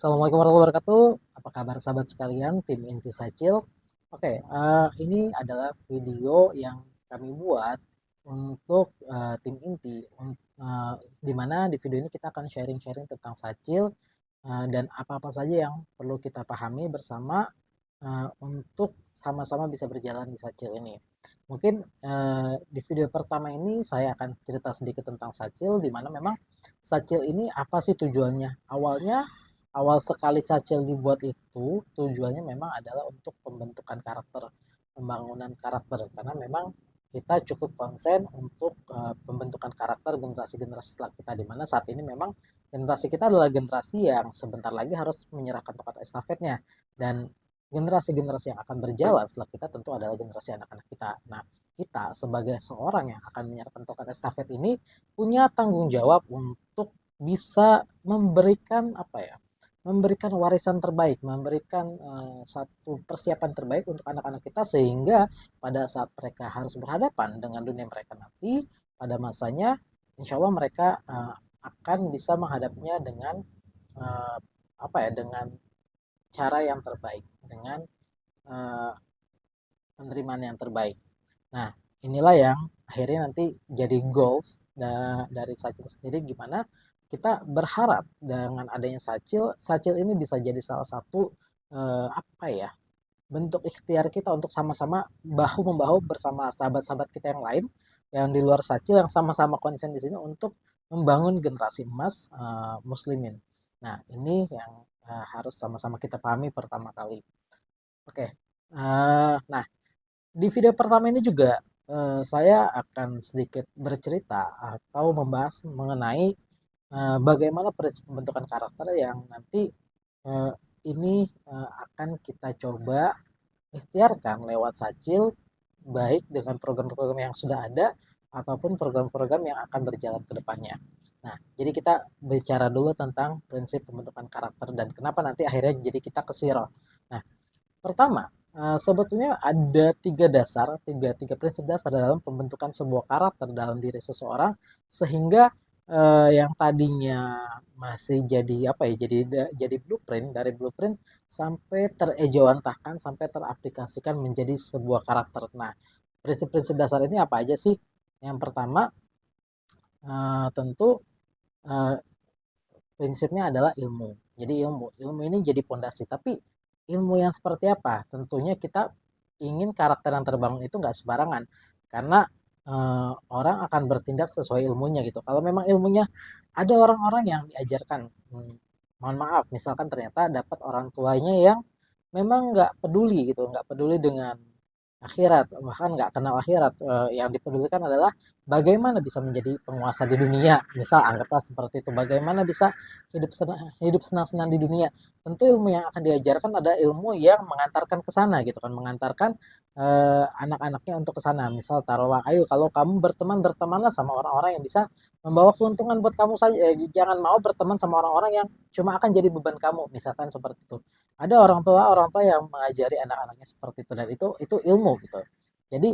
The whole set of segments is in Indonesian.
Assalamualaikum warahmatullahi wabarakatuh. Apa kabar sahabat sekalian, tim Inti Sacil? Oke, ini adalah video yang kami buat untuk tim Inti, di mana di video ini kita akan sharing-sharing tentang Sacil dan apa-apa saja yang perlu kita pahami bersama untuk sama-sama bisa berjalan di Sacil ini. Mungkin di video pertama ini saya akan cerita sedikit tentang Sacil, di mana memang Sacil ini apa sih tujuannya? Awal sekali Sacil dibuat itu tujuannya memang adalah untuk pembentukan karakter, pembangunan karakter, karena memang kita cukup konsen untuk pembentukan karakter generasi-generasi setelah kita, di mana saat ini memang generasi kita adalah generasi yang sebentar lagi harus menyerahkan tongkat estafetnya, dan generasi-generasi yang akan berjalan setelah kita tentu adalah generasi anak-anak kita. Nah, kita sebagai seorang yang akan menyerahkan tongkat estafet ini punya tanggung jawab untuk bisa memberikan apa ya? Memberikan warisan terbaik, memberikan satu persiapan terbaik untuk anak-anak kita, sehingga pada saat mereka harus berhadapan dengan dunia mereka nanti pada masanya, insya Allah mereka akan bisa menghadapinya dengan uh, apa ya, dengan cara yang terbaik, dengan uh, penerimaan yang terbaik. Nah, inilah yang akhirnya nanti jadi goals dari Sacil sendiri, gimana kita berharap dengan adanya Sacil, Sacil ini bisa jadi salah satu apa ya, bentuk ikhtiar kita untuk sama-sama bahu membahu bersama sahabat-sahabat kita yang lain yang di luar Sacil, yang sama-sama konsen di sini untuk membangun generasi emas muslimin. Nah, ini yang harus sama-sama kita pahami pertama kali. Oke. Nah, di video pertama ini juga saya akan sedikit bercerita atau membahas mengenai bagaimana prinsip pembentukan karakter yang nanti eh, ini akan kita coba ikhtiarkan lewat Sacil, baik dengan program-program yang sudah ada ataupun program-program yang akan berjalan ke depannya. Nah, jadi kita bicara dulu tentang prinsip pembentukan karakter dan kenapa nanti akhirnya jadi kita ke Siro. Nah, pertama, sebetulnya ada tiga prinsip dasar dalam pembentukan sebuah karakter dalam diri seseorang, sehingga yang tadinya masih jadi apa ya, jadi blueprint, dari blueprint sampai terejawantahkan, sampai teraplikasikan menjadi sebuah karakter. Nah, prinsip-prinsip dasar ini apa aja sih? Yang pertama, tentu eh, prinsipnya adalah ilmu. Jadi ilmu ini jadi pondasi. Tapi ilmu yang seperti apa? Tentunya kita ingin karakter yang terbangun itu nggak sembarangan, karena orang akan bertindak sesuai ilmunya gitu. Kalau memang ilmunya, ada orang-orang yang diajarkan, mohon maaf, misalkan ternyata dapat orang tuanya yang memang nggak peduli gitu, nggak peduli dengan akhirat, bahkan nggak kenal akhirat. Yang dipedulikan adalah bagaimana bisa menjadi penguasa di dunia, misal anggaplah seperti itu, bagaimana bisa hidup senang-senang di dunia. Tentu ilmu yang akan diajarkan ada ilmu yang mengantarkan ke sana gitu kan, mengantarkan anak-anaknya untuk ke sana. Misal taruhlah, ayo kalau kamu berteman, bertemanlah sama orang-orang yang bisa membawa keuntungan buat kamu saja, jangan mau berteman sama orang-orang yang cuma akan jadi beban kamu, misalkan seperti itu. Ada orang tua yang mengajari anak-anaknya seperti itu, dan itu ilmu gitu. Jadi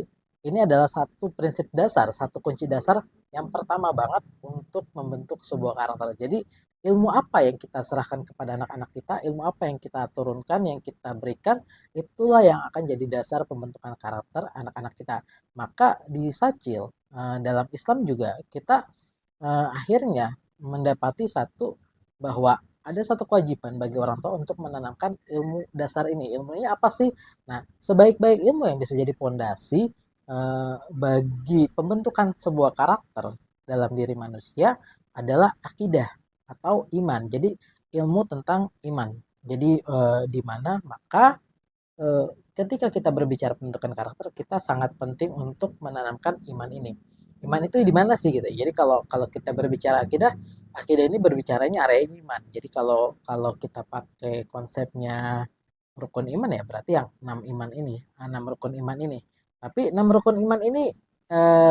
ini adalah satu prinsip dasar, satu kunci dasar yang pertama banget untuk membentuk sebuah karakter. Jadi ilmu apa yang kita serahkan kepada anak-anak kita, ilmu apa yang kita turunkan, yang kita berikan, itulah yang akan jadi dasar pembentukan karakter anak-anak kita. Maka di Sacil, dalam Islam juga kita akhirnya mendapati satu, bahwa ada satu kewajiban bagi orang tua untuk menanamkan ilmu dasar ini. Ilmunya apa sih? Nah, sebaik-baik ilmu yang bisa jadi pondasi bagi pembentukan sebuah karakter dalam diri manusia adalah akidah atau iman. Jadi ilmu tentang iman. Jadi di mana maka eh, ketika kita berbicara pembentukan karakter, kita sangat penting untuk menanamkan iman ini. Iman itu di mana sih gitu. Jadi kalau kalau kita berbicara akidah, akidah ini berbicaranya area iman. Jadi kalau kalau kita pakai konsepnya rukun iman, ya berarti yang 6 iman ini, 6 rukun iman ini. Tapi 6 rukun iman ini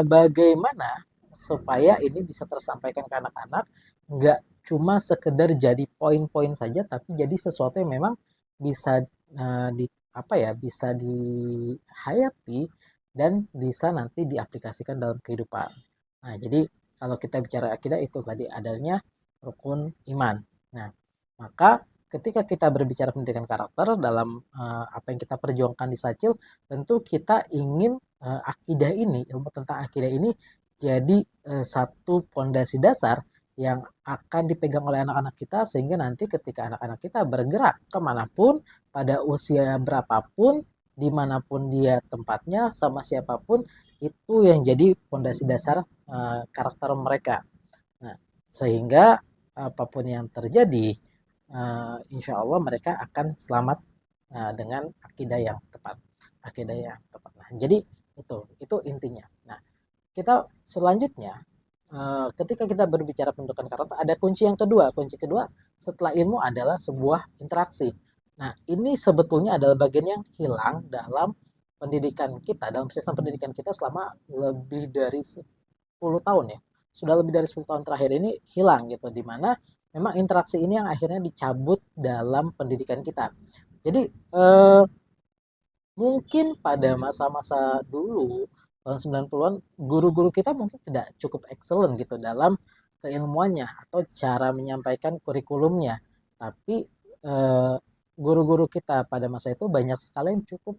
bagaimana supaya ini bisa tersampaikan ke anak-anak, nggak cuma sekedar jadi poin-poin saja, tapi jadi sesuatu yang memang bisa di apa ya, bisa dihayati dan bisa nanti diaplikasikan dalam kehidupan. Nah, jadi kalau kita bicara akidah, itu tadi adanya rukun iman. Nah, maka ketika kita berbicara pendidikan karakter dalam apa yang kita perjuangkan di Sacil, tentu kita ingin akidah ini, ilmu tentang akidah ini jadi satu pondasi dasar yang akan dipegang oleh anak-anak kita sehingga nanti ketika anak-anak kita bergerak kemanapun, pada usia berapapun, dimanapun dia tempatnya, sama siapapun, itu yang jadi pondasi dasar karakter mereka. Nah, sehingga apapun yang terjadi, insya Allah mereka akan selamat dengan akidah yang tepat. Akidah yang tepat. Nah, jadi itu intinya. Nah, kita selanjutnya ketika kita berbicara pendidikan karakter ada kunci yang kedua. Kunci kedua setelah ilmu adalah sebuah interaksi. Nah, ini sebetulnya adalah bagian yang hilang dalam pendidikan kita, dalam sistem pendidikan kita selama lebih dari 10 tahun ya. Sudah lebih dari 10 tahun terakhir ini hilang gitu, di mana memang interaksi ini yang akhirnya dicabut dalam pendidikan kita. Jadi mungkin pada masa-masa dulu tahun 90-an guru-guru kita mungkin tidak cukup excellent gitu dalam keilmuannya atau cara menyampaikan kurikulumnya. Tapi eh, guru-guru kita pada masa itu banyak sekali yang cukup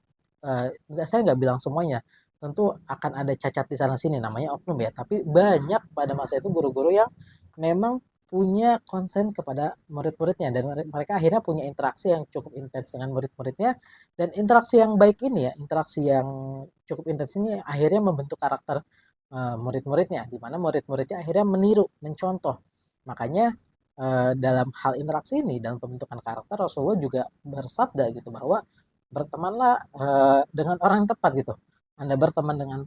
saya nggak bilang semuanya. Tentu akan ada cacat di sana sini namanya oknum ya. Tapi banyak pada masa itu guru-guru yang memang punya konsen kepada murid-muridnya dan mereka akhirnya punya interaksi yang cukup intens dengan murid-muridnya dan interaksi yang baik ini ya, interaksi yang cukup intens ini akhirnya membentuk karakter murid-muridnya, di mana murid-muridnya akhirnya meniru, mencontoh. Makanya dalam hal interaksi ini, dalam pembentukan karakter, Rasulullah juga bersabda gitu bahwa bertemanlah dengan orang yang tepat gitu. Anda berteman dengan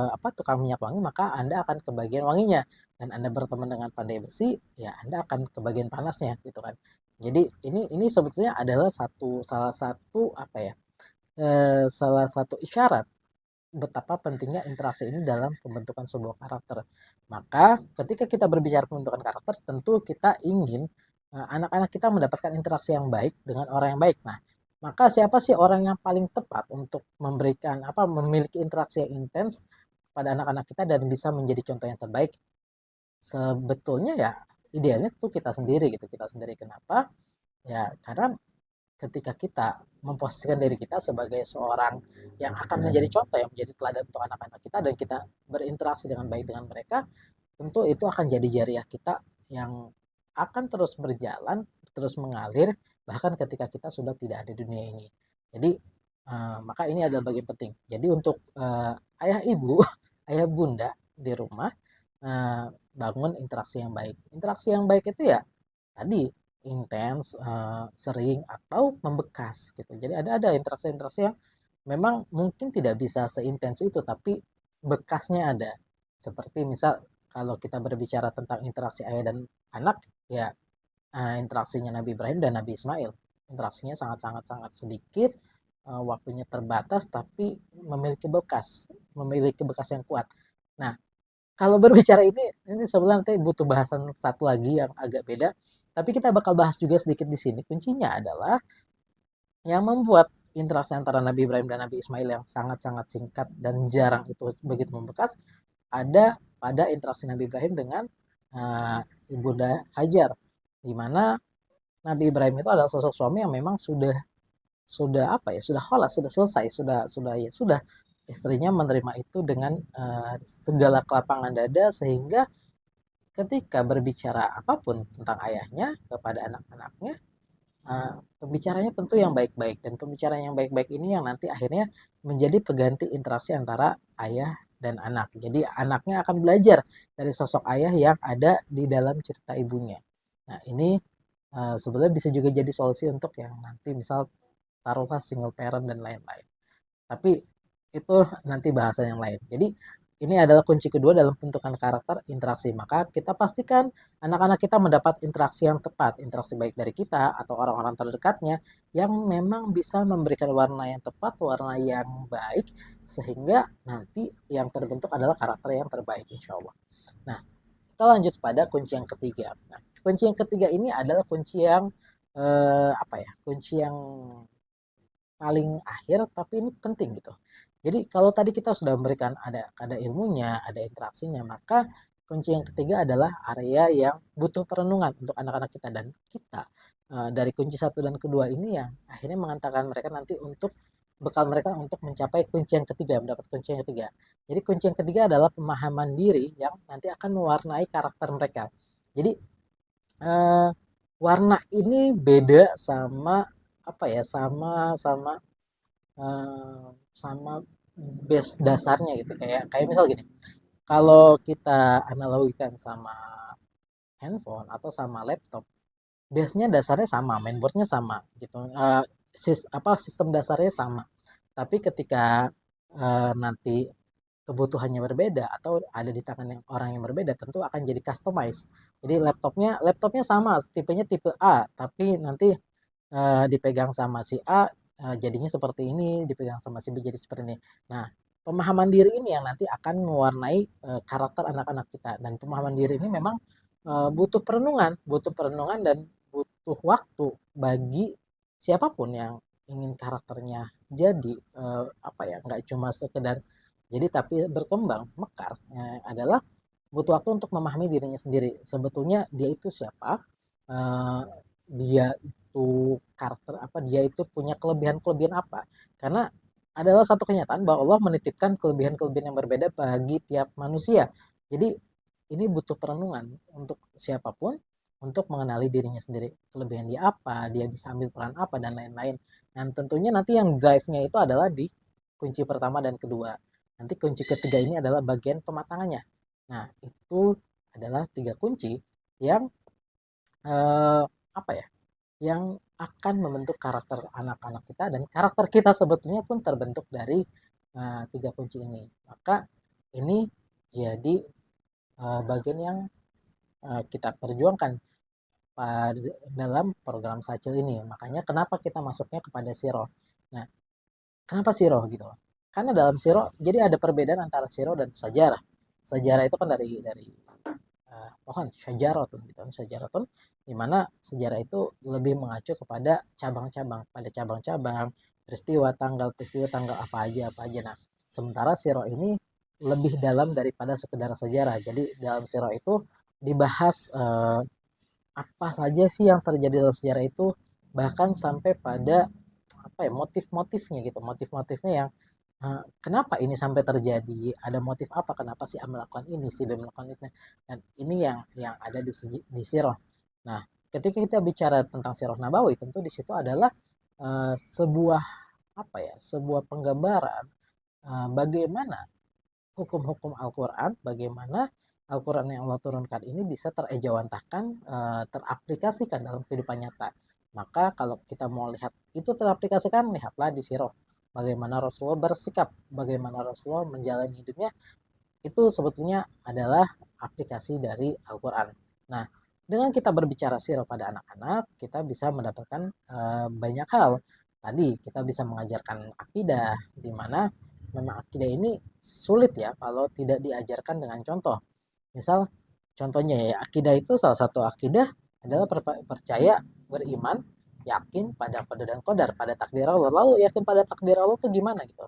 apa tukang minyak wangi, maka Anda akan kebagian wanginya. Dan Anda berteman dengan pandai besi, ya Anda akan kebagian panasnya gitu kan. Jadi ini sebetulnya adalah salah satu apa ya? Salah satu isyarat betapa pentingnya interaksi ini dalam pembentukan sebuah karakter. Maka ketika kita berbicara pembentukan karakter, tentu kita ingin anak-anak kita mendapatkan interaksi yang baik dengan orang yang baik. Nah, maka siapa sih orang yang paling tepat untuk memberikan apa memiliki interaksi yang intens pada anak-anak kita dan bisa menjadi contoh yang terbaik? Sebetulnya ya idealnya itu kita sendiri gitu. Kita sendiri kenapa? Ya karena ketika kita memposisikan diri kita sebagai seorang yang akan menjadi contoh, yang menjadi teladan untuk anak-anak kita dan kita berinteraksi dengan baik dengan mereka, tentu itu akan jadi jariah kita yang akan terus berjalan, terus mengalir bahkan ketika kita sudah tidak ada di dunia ini. Jadi maka ini adalah bagian penting. Jadi untuk ayah ibu, ayah bunda di rumah bangun interaksi yang baik. Interaksi yang baik itu ya tadi intens, sering atau membekas gitu. Jadi ada interaksi-interaksi yang memang mungkin tidak bisa seintens itu tapi bekasnya ada. Seperti misal kalau kita berbicara tentang interaksi ayah dan anak ya interaksinya Nabi Ibrahim dan Nabi Ismail. Interaksinya sangat-sangat sangat sedikit, waktunya terbatas tapi memiliki bekas yang kuat. Nah, kalau berbicara ini sebenarnya nanti butuh bahasan satu lagi yang agak beda, tapi kita bakal bahas juga sedikit di sini. Kuncinya adalah yang membuat interaksi antara Nabi Ibrahim dan Nabi Ismail yang sangat-sangat singkat dan jarang itu begitu membekas, ada pada interaksi Nabi Ibrahim dengan Ibunda Hajar, di mana Nabi Ibrahim itu adalah sosok suami yang memang sudah apa ya sudah kholas sudah selesai sudah istrinya menerima itu dengan segala kelapangan dada sehingga ketika berbicara apapun tentang ayahnya kepada anak-anaknya, pembicaranya tentu yang baik-baik dan pembicaraan yang baik-baik ini yang nanti akhirnya menjadi pengganti interaksi antara ayah dan anak. Jadi anaknya akan belajar dari sosok ayah yang ada di dalam cerita ibunya. Nah ini sebenarnya bisa juga jadi solusi untuk yang nanti misal taruhlah single parent dan lain-lain. Tapi itu nanti bahasan yang lain. Jadi ini adalah kunci kedua dalam pembentukan karakter interaksi. Maka kita pastikan anak-anak kita mendapat interaksi yang tepat, interaksi baik dari kita atau orang-orang terdekatnya yang memang bisa memberikan warna yang tepat, warna yang baik sehingga nanti yang terbentuk adalah karakter yang terbaik insya Allah. Nah, kita lanjut pada kunci yang ketiga. Nah, kunci yang ketiga ini adalah kunci yang apa ya? Kunci yang paling akhir tapi ini penting gitu. Jadi kalau tadi kita sudah memberikan ada ilmunya, ada interaksinya, maka kunci yang ketiga adalah area yang butuh perenungan untuk anak-anak kita dan kita dari kunci satu dan kedua ini yang akhirnya mengantarkan mereka nanti untuk bekal mereka untuk mencapai kunci yang ketiga, mendapat kunci yang ketiga. Jadi kunci yang ketiga adalah pemahaman diri yang nanti akan mewarnai karakter mereka. Jadi eh, warna ini beda sama apa ya, sama sama eh, sama base dasarnya gitu, kayak kayak misal gini, kalau kita analogikan sama handphone atau sama laptop, base-nya dasarnya sama, mainboardnya sama gitu. Sistem dasarnya sama. Tapi ketika nanti kebutuhannya berbeda atau ada di tangan yang orang yang berbeda, tentu akan jadi customize. Jadi laptopnya sama, tipenya tipe A, tapi nanti dipegang sama si A jadinya seperti ini, dipegang sama si B jadi seperti ini. Nah, pemahaman diri ini yang nanti akan mewarnai karakter anak-anak kita, dan pemahaman diri ini memang butuh perenungan dan butuh waktu bagi siapapun yang ingin karakternya jadi apa ya, nggak cuma sekedar jadi tapi berkembang mekar, adalah butuh waktu untuk memahami dirinya sendiri. Sebetulnya dia itu siapa, eh, dia itu karakter apa, dia itu punya kelebihan-kelebihan apa. Karena adalah satu kenyataan bahwa Allah menitipkan kelebihan-kelebihan yang berbeda bagi tiap manusia. Jadi ini butuh perenungan untuk siapapun untuk mengenali dirinya sendiri. Kelebihan dia apa, dia bisa ambil peran apa, dan lain-lain. Dan tentunya nanti yang drive-nya itu adalah di kunci pertama dan kedua. Nanti kunci ketiga ini adalah bagian pematangannya. Nah, itu adalah tiga kunci yang apa ya? Yang akan membentuk karakter anak-anak kita, dan karakter kita sebetulnya pun terbentuk dari tiga kunci ini. Maka ini jadi bagian yang kita perjuangkan dalam program Sacil ini. Makanya kenapa kita masuknya kepada Siro. Nah, kenapa Siro gitu? Karena dalam Siro jadi ada perbedaan antara Siro dan Sajarah. Sejarah itu kan dari pohon syajaratun gitu, syajaratun, di mana sejarah itu lebih mengacu kepada cabang-cabang, pada cabang-cabang peristiwa tanggal apa aja. Nah, sementara siro ini lebih dalam daripada sekedar sejarah. Jadi dalam siro itu dibahas apa saja sih yang terjadi dalam sejarah itu, bahkan sampai pada apa ya, motif-motifnya gitu, motif-motifnya yang kenapa ini sampai terjadi, ada motif apa, kenapa si A melakukan ini, si B melakukan itu, dan ini yang ada di Sirah. Nah, ketika kita bicara tentang Sirah Nabawi, tentu di situ adalah sebuah apa ya, sebuah penggambaran bagaimana hukum-hukum Al-Quran, bagaimana Al-Quran yang Allah turunkan ini bisa terejawantahkan, teraplikasikan dalam kehidupan nyata. Maka kalau kita mau lihat itu teraplikasikan, lihatlah di Sirah. Bagaimana Rasulullah bersikap, bagaimana Rasulullah menjalani hidupnya, itu sebetulnya adalah aplikasi dari Al-Quran. Nah, dengan kita berbicara sirah pada anak-anak, kita bisa mendapatkan banyak hal. Tadi kita bisa mengajarkan akidah, di mana memang akidah ini sulit ya kalau tidak diajarkan dengan contoh. Misal, contohnya ya, akidah itu salah satu akidah adalah percaya, beriman, yakin pada qada dan qadar, pada takdir Allah. Lalu yakin pada takdir Allah itu gimana gitu?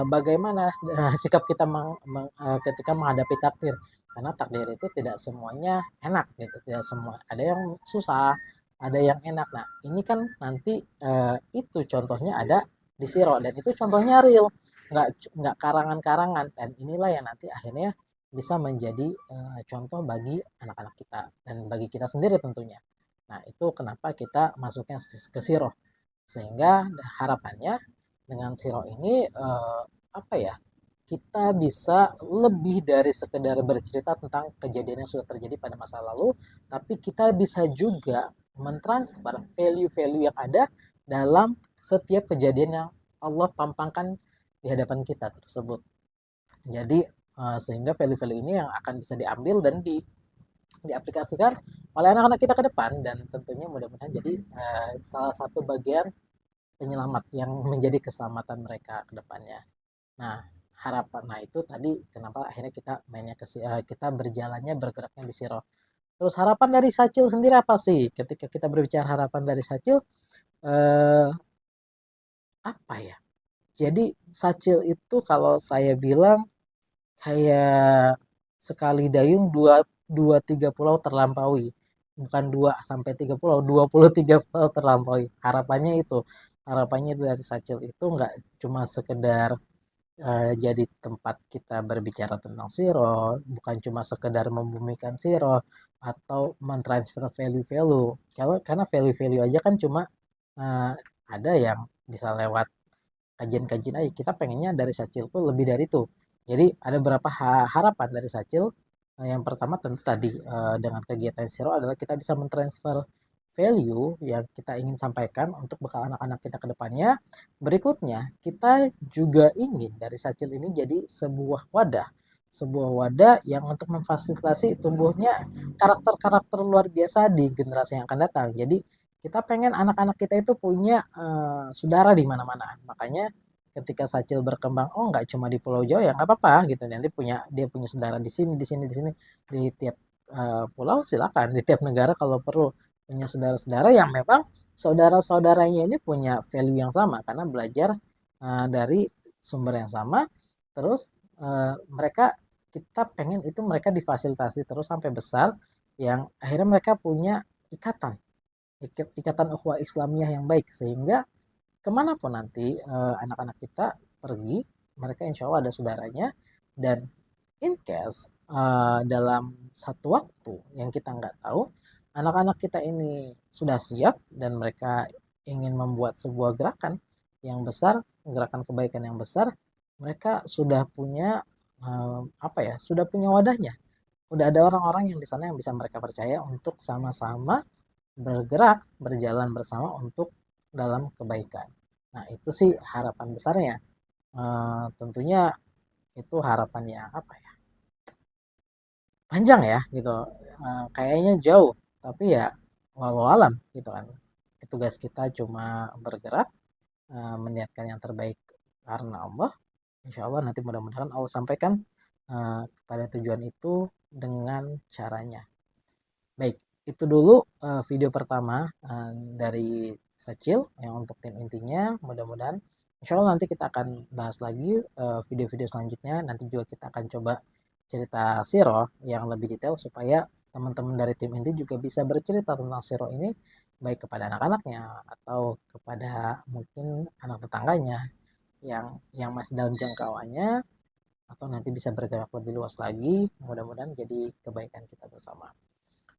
Bagaimana sikap kita ketika menghadapi takdir, karena takdir itu tidak semuanya enak gitu, tidak semua, ada yang susah, ada yang enak. Nah, ini kan nanti itu contohnya ada di Siro, dan itu contohnya real, nggak karangan-karangan, dan inilah yang nanti akhirnya bisa menjadi contoh bagi anak-anak kita dan bagi kita sendiri tentunya. Nah, itu kenapa kita masuknya ke Siro, sehingga harapannya dengan Siro ini apa ya, kita bisa lebih dari sekedar bercerita tentang kejadian yang sudah terjadi pada masa lalu, tapi kita bisa juga mentransfer value-value yang ada dalam setiap kejadian yang Allah pampangkan di hadapan kita tersebut. Jadi sehingga value-value ini yang akan bisa diambil dan diaplikasikan oleh anak-anak kita ke depan, dan tentunya mudah-mudahan jadi salah satu bagian penyelamat yang menjadi keselamatan mereka ke depannya. Nah, harapan, nah itu tadi kenapa akhirnya kita mainnya kita berjalannya, bergeraknya di Siro. Terus harapan dari Sacil sendiri apa sih? Ketika kita berbicara harapan dari Sacil, eh, apa ya? Jadi Sacil itu kalau saya bilang kayak sekali dayung dua dua tiga pulau terlampaui. bukan 2 sampai 3 pulau, 23 pulau terlampaui. Harapannya itu dari Sacil itu nggak cuma sekedar jadi tempat kita berbicara tentang Siro, bukan cuma sekedar membumikan Siro atau mentransfer value-value. Kalau karena value-value aja kan cuma eh, ada yang bisa lewat kajian-kajian aja. Kita pengennya dari Sacil tuh lebih dari itu. Jadi ada beberapa harapan dari Sacil. Yang pertama tentu tadi dengan kegiatan Siro adalah kita bisa mentransfer value yang kita ingin sampaikan untuk bekal anak-anak kita ke depannya. Berikutnya, kita juga ingin dari Sacil ini jadi sebuah wadah yang untuk memfasilitasi tumbuhnya karakter-karakter luar biasa di generasi yang akan datang. Jadi kita pengen anak-anak kita itu punya saudara di mana-mana. Makanya ketika Sacil berkembang, oh nggak cuma di Pulau Jawa ya nggak apa-apa gitu. Nanti dia punya saudara di sini, di sini, di sini, di tiap pulau silakan, di tiap negara kalau perlu punya saudara-saudara yang memang saudara-saudaranya ini punya value yang sama karena belajar dari sumber yang sama. Terus mereka kita pengen itu mereka difasilitasi terus sampai besar yang akhirnya mereka punya ikatan ikatan ukhuwah Islamiyah yang baik sehingga kemanapun nanti anak-anak kita pergi mereka insya Allah ada saudaranya dan in case dalam satu waktu yang kita nggak tahu anak-anak kita ini sudah siap dan mereka ingin membuat sebuah gerakan yang besar, gerakan kebaikan yang besar, mereka sudah punya apa ya, sudah punya wadahnya. Udah ada orang-orang yang di sana yang bisa mereka percaya untuk sama-sama bergerak, berjalan bersama untuk dalam kebaikan. Nah, itu sih harapan besarnya. Tentunya itu harapannya apa ya? Panjang ya gitu. Kayaknya jauh, tapi ya walau alam gitu kan. Tugas kita cuma bergerak, meniatkan yang terbaik karena Allah. Insya Allah nanti mudah-mudahan Allah sampaikan kepada tujuan itu dengan caranya. Baik, itu dulu video pertama dari Sacil yang untuk tim intinya. Mudah-mudahan insya Allah nanti kita akan bahas lagi video-video selanjutnya. Nanti juga kita akan coba cerita Siro yang lebih detail supaya teman-teman dari tim inti juga bisa bercerita tentang Siro ini baik kepada anak-anaknya atau kepada mungkin anak tetangganya yang masih dalam jangkauannya atau nanti bisa bergerak lebih luas lagi. Mudah-mudahan jadi kebaikan kita bersama.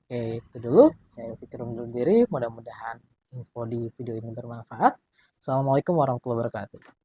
Oke, itu dulu. Saya pikir undur diri. Mudah-mudahan info di video ini bermanfaat. Assalamualaikum warahmatullahi wabarakatuh.